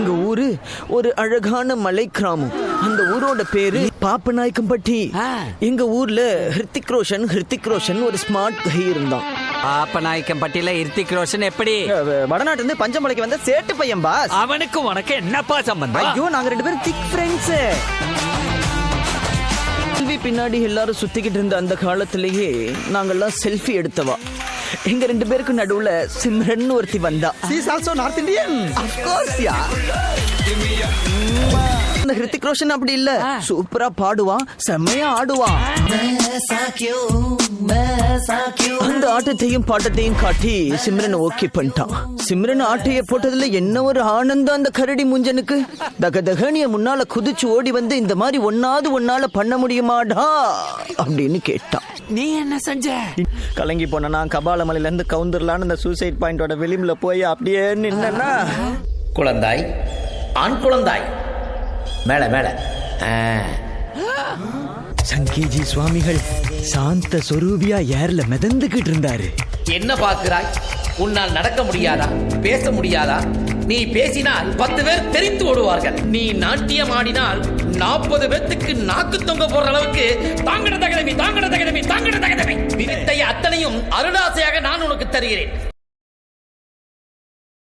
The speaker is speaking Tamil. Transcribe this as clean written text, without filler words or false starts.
எங்க ஊரு ஒரு அழகான மலை கிராமம். அந்த ஊரோட பேரு பாப்பநாயக்கம்பட்டி. எங்க ஊர்ல ஹிருத்திக் ரோஷன் ஒரு ஸ்மார்ட் கை இருந்தான். பாப்பநாயக்கம்பட்டியில ஹிருத்திக் ரோஷன் எப்படி? வடநாட்டுல இருந்து பஞ்சமலைக்கு வந்த சேட்டு பையன் பாஸ். அவனுக்கு உனக்கு என்னப்பா சம்பந்தம்? ஐயோ, நாங்க 2 பேரும் திக் ஃப்ரெண்ட்ஸ். செல்ஃபி பின்னாடி எல்லாரும் சுத்திக்கிட்டு இருந்த அந்த காலத்திலேயே நாங்கெல்லாம் செல்ஃபி எடுத்தவா. எங்க 2 பேருக்கு நடுவுல சிம்ரன் ஒருத்தி வந்தா. She is also North Indian. Of course, yeah. இந்த ஹிருத்திக் ரோஷன் அப்படி இல்ல, சூப்பரா பாடுவான், செம்மையா ஆடுவான். அந்த ஆட்டத்தையும் பாட்டத்தையும் காட்டி சிம்ரன் ஓகே பண்ணிட்டான். சிம்ரன் ஆட்டைய போட்டதுல என்ன ஒரு ஆனந்தம் அந்த கரடி முஞ்சனுக்கு. தகதகனிய முன்னால குதிச்சு ஓடி வந்து இந்த மாதிரி ஒன்னால பண்ண முடியுமாடா அப்படின்னு கேட்டான். நீ என்ன செஞ்ச? கலங்கி போன நான் கபாலமலையில இருந்து கவுந்தர்லான்னு அந்த சூசைட் பாயிண்டோட வெளியில போய் அப்படியே நின்னா. குழந்தாய், ஆண் குழந்தாய், மேல மேல. சங்கேஜி சுவாமிகள் சாந்த சொரூபியா ஏர்ல மிதந்துகிட்டு இருந்தாரு. என்ன பார்க்கிறாய்? உன்னால் நடக்க முடியாதா? பேச முடியாதா? நீ பேசினால் 10 பேர் தெரித்து ஓடுவார்கள். நீ நாட்டியம் ஆடினால் 40 பேத்துக்கு நாக்கு தொங்க போற அளவுக்கு தாங்கட தகதமி வித்தை அத்தனையும் அருளாசையாக நான் உனக்கு தருகிறேன்.